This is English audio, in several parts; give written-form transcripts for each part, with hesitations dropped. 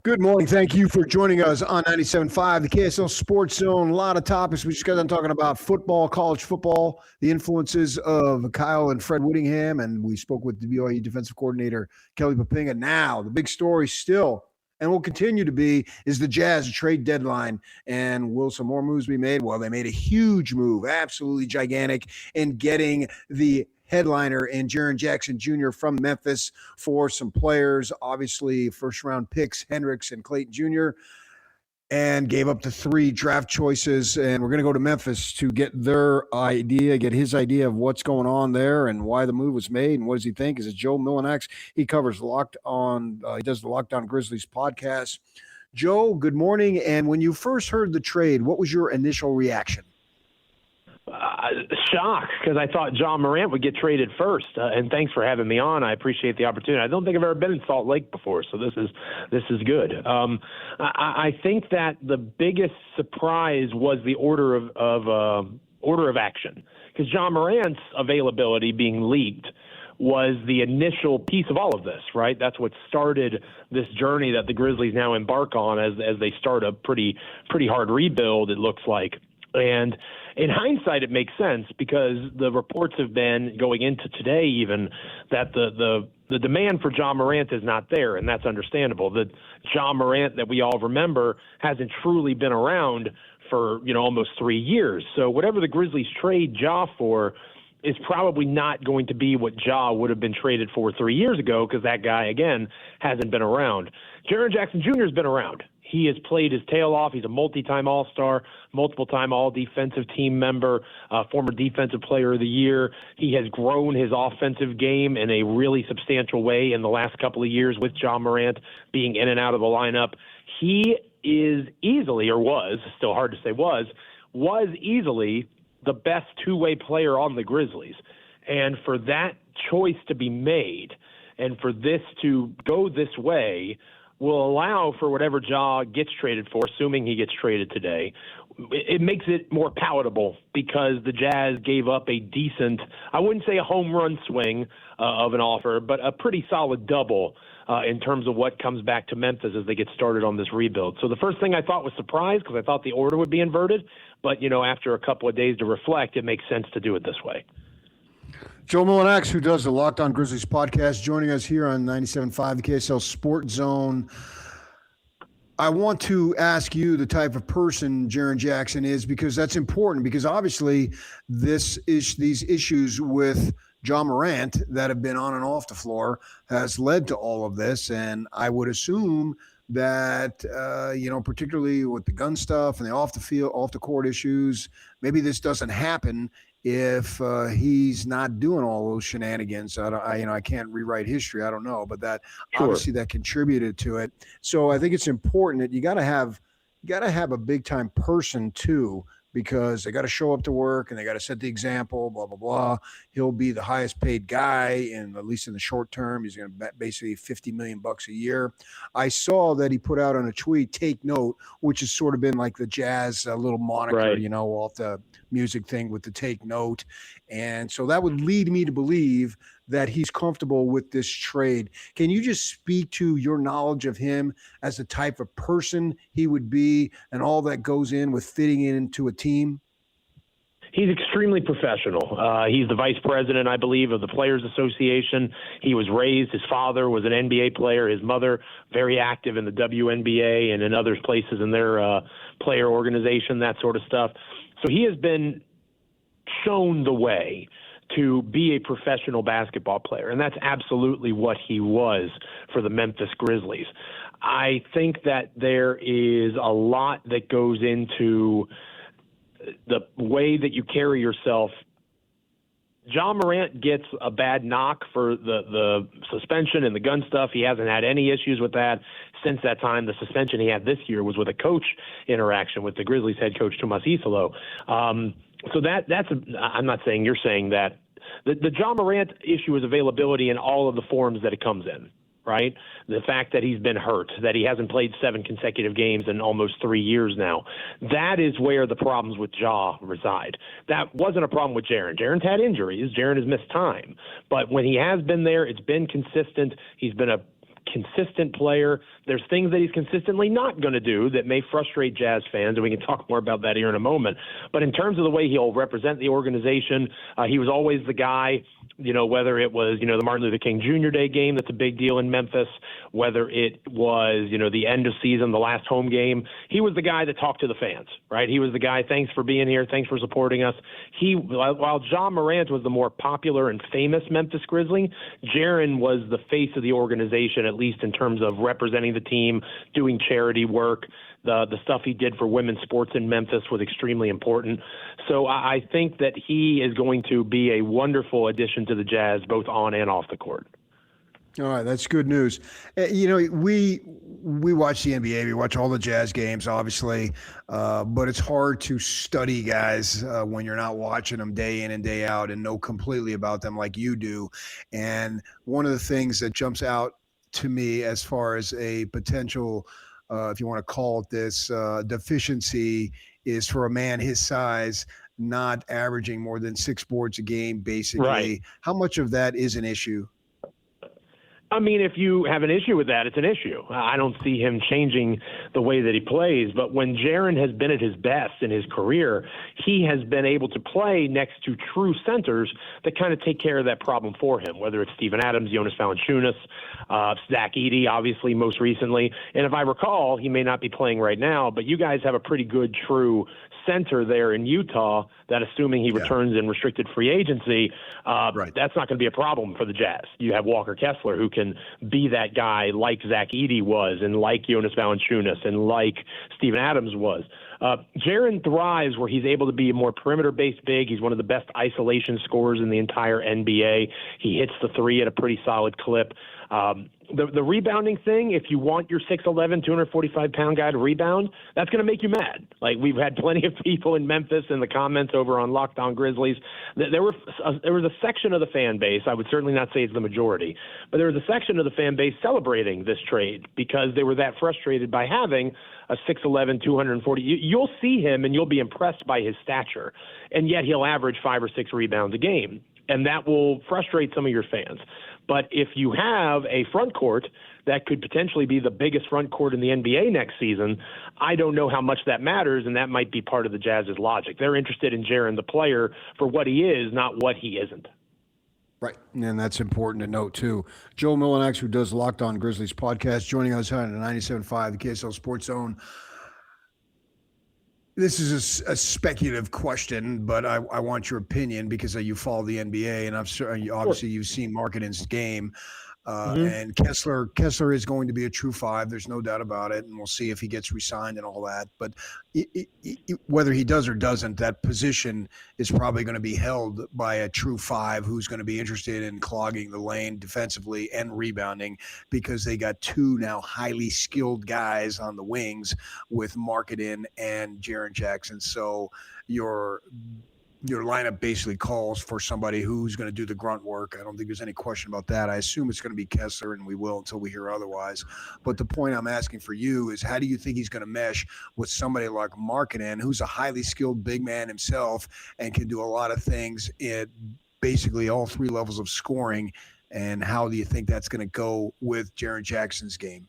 Good morning. Thank you for joining us on 97.5, the KSL Sports Zone. A lot of topics. We just got done talking about football, college football, the influences of Kyle and Fred Whittingham, and we spoke with the BYU defensive coordinator, Kelly Poppinga. Now, the big story still, and will continue to be, is the Jazz trade deadline. And will some more moves be made? Well, they made a huge move, absolutely gigantic, in getting the headliner in Jaren Jackson Jr. from Memphis for some players, obviously first-round picks, Hendricks and Clayton Jr., and gave up the 3 draft choices. And we're going to go to Memphis to get their idea, get his idea of what's going on there and why the move was made and what does he think. Is it Joe Mullinax? He covers Locked On. He does the Locked On Grizzlies podcast. Joe, good morning. And when you first heard the trade, what was your initial reaction? Shocked, because I thought John Morant would get traded first. And thanks for having me on. I appreciate the opportunity. I don't think I've ever been in Salt Lake before, so this is good. I think that the biggest surprise was the order of action, because John Morant's availability being leaked was the initial piece of all of this, right? That's what started this journey that the Grizzlies now embark on as they start a pretty hard rebuild, it looks like. And in hindsight, it makes sense because the reports have been going into today even that the demand for John Morant is not there, and that's understandable. The John Morant that we all remember hasn't truly been around for, almost 3 years. So whatever the Grizzlies trade Ja for is probably not going to be what Ja would have been traded for 3 years ago, because that guy, again, hasn't been around. Jaren Jackson Jr. has been around. He has played his tail off. He's a multi-time All-Star, multiple-time All-Defensive Team member, former Defensive Player of the Year. He has grown his offensive game in a really substantial way in the last couple of years with John Morant being in and out of the lineup. He is easily, or was, still hard to say was easily the best two-way player on the Grizzlies. And for that choice to be made and for this to go this way will allow for whatever Ja gets traded for, assuming he gets traded today. It makes it more palatable because the Jazz gave up a decent, I wouldn't say a home run swing of an offer, but a pretty solid double in terms of what comes back to Memphis as they get started on this rebuild. So the first thing I thought was surprise because I thought the order would be inverted, but after a couple of days to reflect, it makes sense to do it this way. Joe Mullinax, who does the Locked On Grizzlies podcast, joining us here on 97.5, the KSL Sports Zone. I want to ask you the type of person Jaren Jackson is, because that's important, because obviously these issues with John Morant that have been on and off the floor has led to all of this. And I would assume that, particularly with the gun stuff and the off the court issues, maybe this doesn't happen if he's not doing all those shenanigans. I can't rewrite history. I don't know, but that obviously that contributed to it. So I think it's important that you got to have a big time person too, because they got to show up to work and they got to set the example, blah, blah, blah. He'll be the highest paid guy, at least in the short term. He's going to basically $50 million a year. I saw that he put out on a tweet, "Take note," which has sort of been like the Jazz little moniker, right, off the music thing with the "take note." And so that would lead me to believe that he's comfortable with this trade. Can you just speak to your knowledge of him as the type of person he would be and all that goes in with fitting into a team? He's extremely professional. He's the vice president, I believe, of the Players Association. His father was an NBA player. His mother, very active in the WNBA and in other places in their player organization, that sort of stuff. So he has been shown the way to be a professional basketball player, and that's absolutely what he was for the Memphis Grizzlies. I think that there is a lot that goes into the way that you carry yourself. John Morant gets a bad knock for the suspension and the gun stuff. He hasn't had any issues with that since that time. The suspension he had this year was with a coach interaction with the Grizzlies head coach, Tomas Isolo. So I'm not saying you're saying that. The John Morant issue is availability in all of the forms that it comes in, right? The fact that he's been hurt, that he hasn't played 7 consecutive games in almost 3 years now. That is where the problems with Ja reside. That wasn't a problem with Jaren. Jaren's had injuries. Jaren has missed time. But when he has been there, it's been consistent. He's been a consistent player. There's things that he's consistently not going to do that may frustrate Jazz fans, and we can talk more about that here in a moment. But in terms of the way he'll represent the organization, he was always the guy, whether it was, the Martin Luther King Jr. Day game, that's a big deal in Memphis, whether it was, the end of season, the last home game, he was the guy that talked to the fans, right? He was the guy, thanks for being here, thanks for supporting us. While Ja Morant was the more popular and famous Memphis Grizzly, Jaren was the face of the organization, at least in terms of representing the team, doing charity work. The stuff he did for women's sports in Memphis was extremely important. So I think that he is going to be a wonderful addition to the Jazz, both on and off the court. All right, that's good news. We watch the NBA, we watch all the Jazz games, obviously, but it's hard to study guys when you're not watching them day in and day out and know completely about them like you do. And one of the things that jumps out to me as far as a potential if you want to call it this, deficiency is for a man his size, not averaging more than 6 boards a game, basically. Right. How much of that is an issue? I mean, if you have an issue with that, it's an issue. I don't see him changing the way that he plays. But when Jaren has been at his best in his career, he has been able to play next to true centers that kind of take care of that problem for him, whether it's Steven Adams, Jonas Valanciunas, Zach Edey, obviously, most recently. And if I recall, he may not be playing right now, but you guys have a pretty good true center there in Utah that, assuming he returns in restricted free agency, that's not going to be a problem for the Jazz. You have Walker Kessler, who can be that guy like Zach Edey was and like Jonas Valanciunas and like Steven Adams was. Jaren thrives where he's able to be a more perimeter-based big. He's one of the best isolation scorers in the entire NBA. He hits the three at a pretty solid clip. The rebounding thing, if you want your 6'11", 245-pound guy to rebound, that's going to make you mad. Like, we've had plenty of people in Memphis in the comments over on Locked On Grizzlies. There was a section of the fan base, I would certainly not say it's the majority, but there was a section of the fan base celebrating this trade because they were that frustrated by having a 6'11", 240. You'll see him and you'll be impressed by his stature, and yet he'll average 5 or 6 rebounds a game, and that will frustrate some of your fans. But if you have a front court that could potentially be the biggest front court in the NBA next season, I don't know how much that matters, and that might be part of the Jazz's logic. They're interested in Jaren, the player, for what he is, not what he isn't. Right, and that's important to note, too. Joe Mullinax, who does Locked On Grizzlies Podcast, joining us on the 97.5, the KSL Sports Zone. This is a speculative question, but I want your opinion because you follow the NBA, and obviously you've seen Markkanen's game. And Kessler is going to be a true 5. There's no doubt about it, and we'll see if he gets re-signed and all that. But whether he does or doesn't, that position is probably going to be held by a true 5 who's going to be interested in clogging the lane defensively and rebounding, because they got 2 now highly skilled guys on the wings with Markkanen and Jaren Jackson. So your lineup basically calls for somebody who's going to do the grunt work. I don't think there's any question about that. I assume it's going to be Kessler, and we will until we hear otherwise. But the point I'm asking for you is, how do you think he's going to mesh with somebody like Markkanen, who's a highly skilled big man himself and can do a lot of things at basically all 3 levels of scoring? And how do you think that's going to go with Jaren Jackson's game?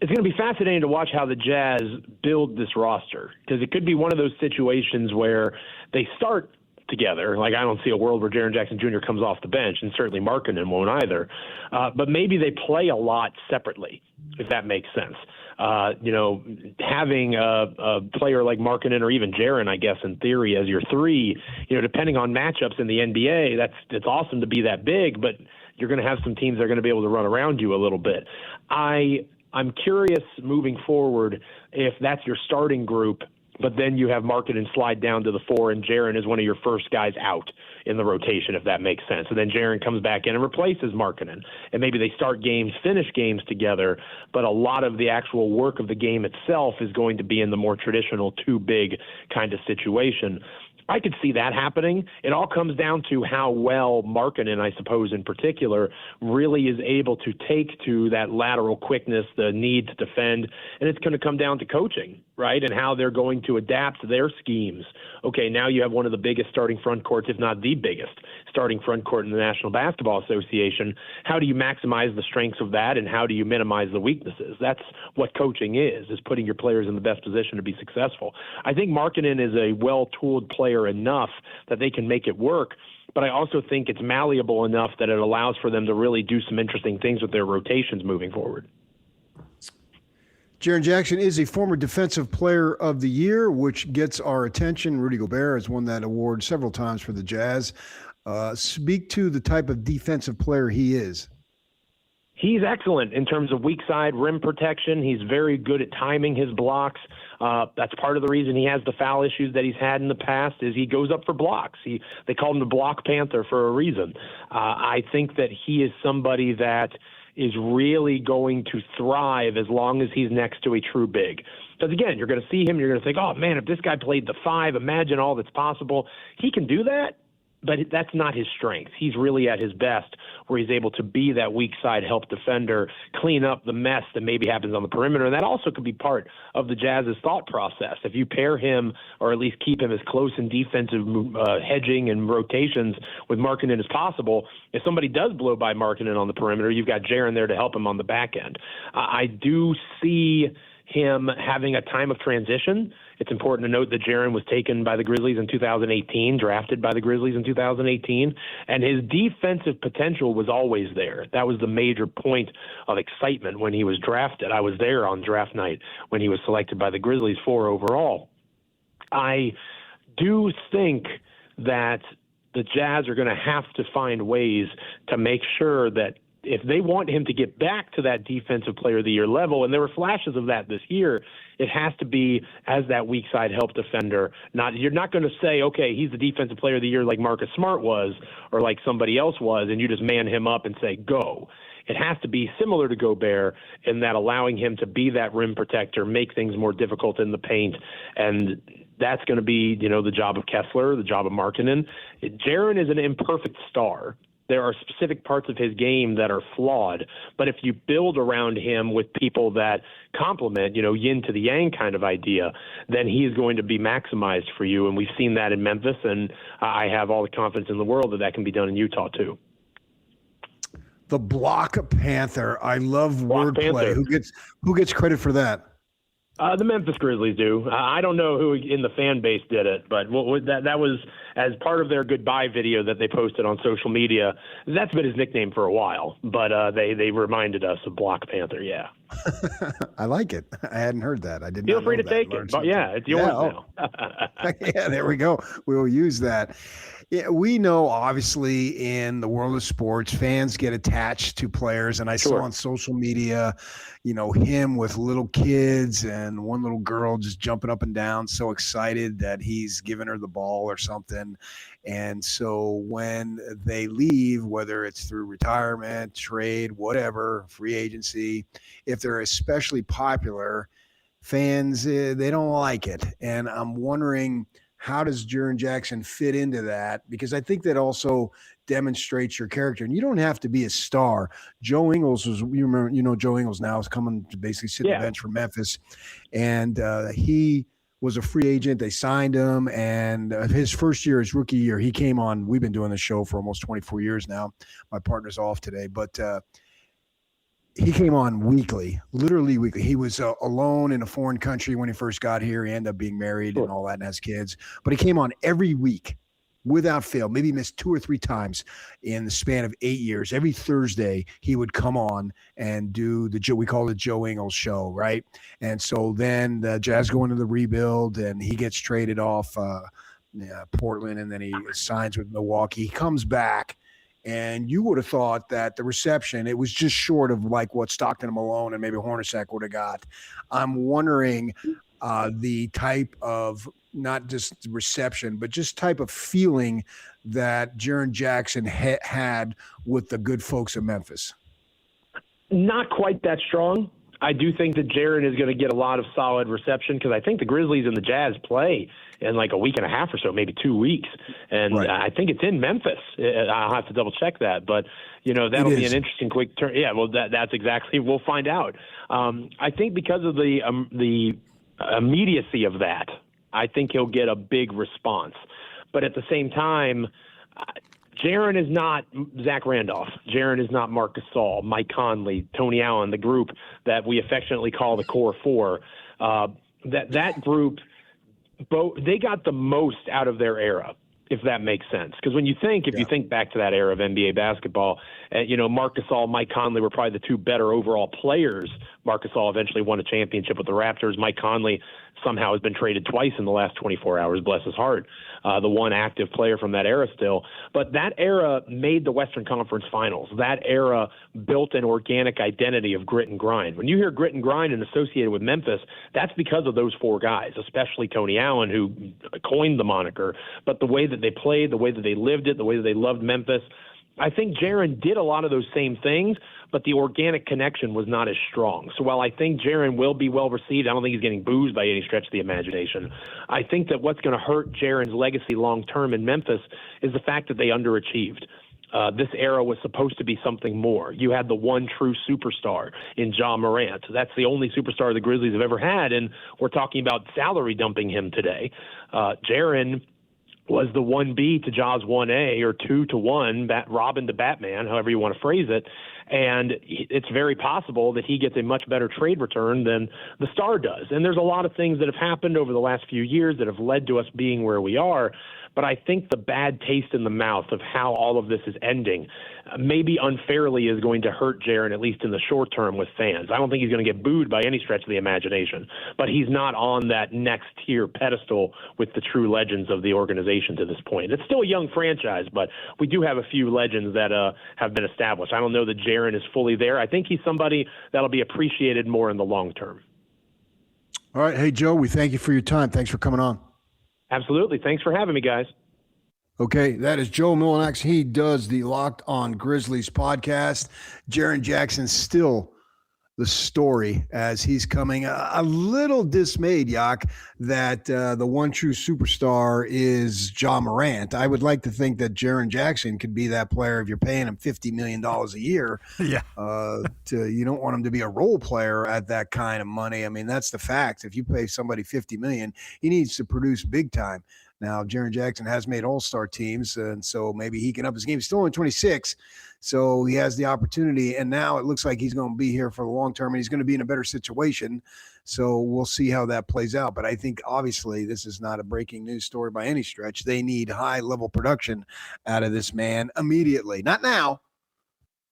It's going to be fascinating to watch how the Jazz build this roster, because it could be one of those situations where they start together. Like, I don't see a world where Jaren Jackson Jr. comes off the bench, and certainly Markkanen won't either. But maybe they play a lot separately, if that makes sense. Having a player like Markkanen or even Jaren, I guess, in theory, as your 3, depending on matchups in the NBA, it's awesome to be that big, but you're going to have some teams that are going to be able to run around you a little bit. I'm curious moving forward if that's your starting group, but then you have Markkanen slide down to the 4, and Jaren is one of your first guys out in the rotation, if that makes sense. And then Jaren comes back in and replaces Markkanen. And maybe they start games, finish games together, but a lot of the actual work of the game itself is going to be in the more traditional 2 big kind of situation. I could see that happening. It all comes down to how well Markkanen, I suppose, in particular, really is able to take to that lateral quickness, the need to defend. And it's going to come down to coaching, right, and how they're going to adapt their schemes. Okay, now you have one of the biggest starting front courts, if not the biggest, starting front court in the National Basketball Association. How do you maximize the strengths of that, and how do you minimize the weaknesses? That's what coaching is putting your players in the best position to be successful. I think Markkanen is a well-tooled player enough that they can make it work, but I also think it's malleable enough that it allows for them to really do some interesting things with their rotations moving forward. Jaren Jackson is a former Defensive Player of the Year, which gets our attention. Rudy Gobert has won that award several times for the Jazz. Speak to the type of defensive player he is. He's excellent in terms of weak side rim protection. He's very good at timing his blocks. That's part of the reason he has the foul issues that he's had in the past is he goes up for blocks. They call him the Block Panther for a reason. I think that he is somebody that is really going to thrive as long as he's next to a true big. Because, again, you're going to see him, you're going to think, oh, man, if this guy played the 5, imagine all that's possible. He can do that, but that's not his strength. He's really at his best where he's able to be that weak side help defender, clean up the mess that maybe happens on the perimeter. And that also could be part of the Jazz's thought process. If you pair him or at least keep him as close in defensive hedging and rotations with Markkanen as possible, if somebody does blow by Markkanen on the perimeter, you've got Jaren there to help him on the back end. I do see him having a time of transition. It's important to note that Jaren was taken by the Grizzlies in 2018, drafted by the Grizzlies in 2018, and his defensive potential was always there. That was the major point of excitement when he was drafted. I was there on draft night when he was selected by the Grizzlies 4 overall. I do think that the Jazz are going to have to find ways to make sure that if they want him to get back to that Defensive Player of the Year level, and there were flashes of that this year, it has to be as that weak side help defender. You're not going to say, okay, he's the Defensive Player of the Year like Marcus Smart was or like somebody else was, and you just man him up and say, go. It has to be similar to Gobert in that allowing him to be that rim protector, make things more difficult in the paint, and that's going to be, the job of Kessler, the job of Markkanen. Jaren is an imperfect star. There are specific parts of his game that are flawed, but if you build around him with people that complement, yin to the yang kind of idea, then he is going to be maximized for you. And we've seen that in Memphis, and I have all the confidence in the world that can be done in Utah too. The Block Panther. I love wordplay. Panther. Who gets credit for that? The Memphis Grizzlies do. I don't know who in the fan base did it, but that was as part of their goodbye video that they posted on social media. That's been his nickname for a while, but they reminded us of Block Panther. Yeah, I like it. I hadn't heard that. I didn't. Feel free to take it. But yeah, it's yours now. Yeah, there we go. We will use that. Yeah, we know, obviously, in the world of sports, fans get attached to players. And I saw on social media, him with little kids and one little girl just jumping up and down, so excited that he's giving her the ball or something. And so when they leave, whether it's through retirement, trade, whatever, free agency, if they're especially popular, fans, they don't like it. And I'm wondering, how does Jaren Jackson fit into that? Because I think that also demonstrates your character. And you don't have to be a star. Joe Ingles was, Joe Ingles now is coming to basically sit the bench for Memphis. And he was a free agent. They signed him. And his first year, his rookie year, he came on. We've been doing this show for almost 24 years now. My partner's off today. But he came on weekly, literally weekly. He was alone in a foreign country when he first got here. He ended up being married and all that and has kids. But he came on every week without fail. Maybe he missed 2 or 3 times in the span of 8 years. Every Thursday, he would come on and do we call it Joe Ingles show, right? And so then the Jazz go into the rebuild, and he gets traded off Portland, and then he signs with Milwaukee. He comes back. And you would have thought that the reception, it was just short of like what Stockton and Malone and maybe Hornacek would have got. I'm wondering the type of, not just reception, but just type of feeling that Jaren Jackson had with the good folks in Memphis. Not quite that strong. I do think that Jaren is going to get a lot of solid reception because I think the Grizzlies and the Jazz play in like a week and a half or so, maybe 2 weeks. And I think it's in Memphis. I'll have to double check that. But, that'll be an interesting quick turn. Yeah, well, that's exactly, we'll find out. I think because of the immediacy of that, I think he'll get a big response. But at the same time, Jaren is not Zach Randolph. Jaren is not Marc Gasol, Mike Conley, Tony Allen, the group that we affectionately call the Core Four. That group, they got the most out of their era, if that makes sense. Because when you think back to that era of NBA basketball, Marc Gasol, Mike Conley were probably the two better overall players. Marc Gasol eventually won a championship with the Raptors. Mike Conley somehow has been traded twice in the last 24 hours, bless his heart, the one active player from that era still. But that era made the Western Conference Finals. That era built an organic identity of grit and grind. When you hear grit and grind and associated with Memphis, that's because of those four guys, especially Tony Allen, who coined the moniker. But the way that they played, the way that they lived it, the way that they loved Memphis, I think Jaren did a lot of those same things, but the organic connection was not as strong. So while I think Jaren will be well received, I don't think he's getting booed by any stretch of the imagination. I think that what's going to hurt Jaren's legacy long term in Memphis is the fact that they underachieved. This era was supposed to be something more. You had the one true superstar in Ja Morant. That's the only superstar the Grizzlies have ever had, and we're talking about salary dumping him today. Jaren was the 1B to Ja's 1A, or 2 to 1, Robin to Batman, however you want to phrase it. And it's very possible that he gets a much better trade return than the star does. And there's a lot of things that have happened over the last few years that have led to us being where we are. But I think the bad taste in the mouth of how all of this is ending maybe unfairly is going to hurt Jaren, at least in the short term, with fans. I don't think he's going to get booed by any stretch of the imagination, but he's not on that next tier pedestal with the true legends of the organization to this point. It's still a young franchise, but we do have a few legends that have been established. I don't know that Jaren is fully there. I think he's somebody that'll be appreciated more in the long term. All right. Hey, Joe, we thank you for your time. Thanks for coming on. Absolutely. Thanks for having me, guys. Okay, that is Joe Mullinax. He does the Locked On Grizzlies podcast. Jaren Jackson still the story as he's coming. A little dismayed, Yak, that the one true superstar is Ja Morant. I would like to think that Jaren Jackson could be that player if you're paying him $50 million a year. Yeah. You don't want him to be a role player at that kind of money. I mean, that's the fact. If you pay somebody $50 million, he needs to produce big time. Now, Jaren Jackson has made all-star teams, and so maybe he can up his game. He's still only 26, so he has the opportunity, and now it looks like he's going to be here for the long term, and he's going to be in a better situation. So we'll see how that plays out. But I think, obviously, this is not a breaking news story by any stretch. They need high-level production out of this man immediately. Not now,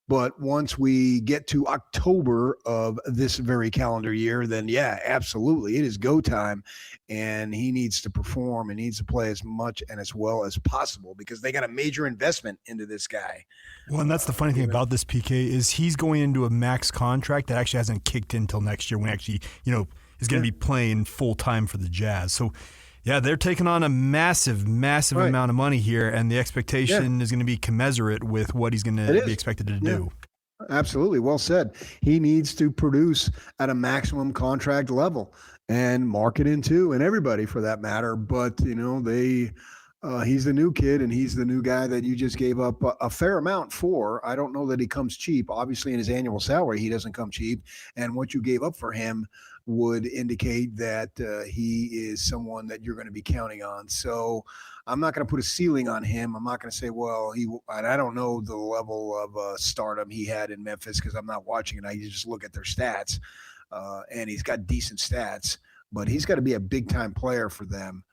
but once we get to October of this very calendar year, then yeah, absolutely. It is go time, and he needs to perform and needs to play as much and as well as possible because they got a major investment into this guy. Well, and that's the funny thing about this, PK, is he's going into a max contract that actually hasn't kicked in until next year when actually, is going to be playing full time for the Jazz. So, yeah, they're taking on a massive amount of money here, and the expectation is going to be commensurate with what he's going to be expected to do. Absolutely. Well said. He needs to produce at a maximum contract level and Marketing too, and everybody for that matter. But, he's the new kid and he's the new guy that you just gave up a fair amount for. I don't know that he comes cheap. Obviously, in his annual salary, he doesn't come cheap. And what you gave up for him would indicate that he is someone that you're going to be counting on. So I'm not going to put a ceiling on him. I'm not going to say, well, I don't know the level of stardom he had in Memphis because I'm not watching it. I just look at their stats, and he's got decent stats, but he's got to be a big-time player for them.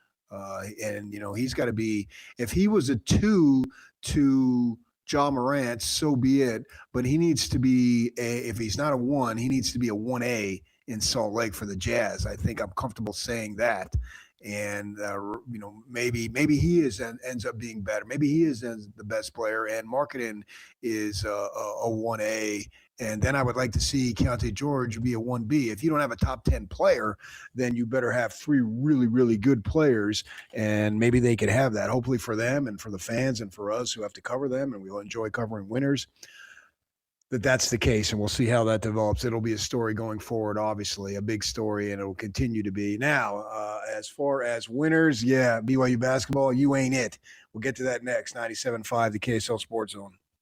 He's got to be – if he was a 2 to Ja Morant, so be it. But he needs to be – if he's not a 1, he needs to be a 1A in Salt Lake for the Jazz. I think I'm comfortable saying that. And, maybe he ends up being better. Maybe he is the best player, and Marketing is a 1A. And then I would like to see Keontae George be a 1B. If you don't have a top 10 player, then you better have 3 really, really good players, and maybe they could have that, hopefully for them and for the fans and for us who have to cover them, and we'll enjoy covering winners. That's the case, and we'll see how that develops. It'll be a story going forward, obviously, a big story, and it'll continue to be. Now, as far as winners, BYU basketball, you ain't it. We'll get to that next. 97.5, the KSL Sports Zone.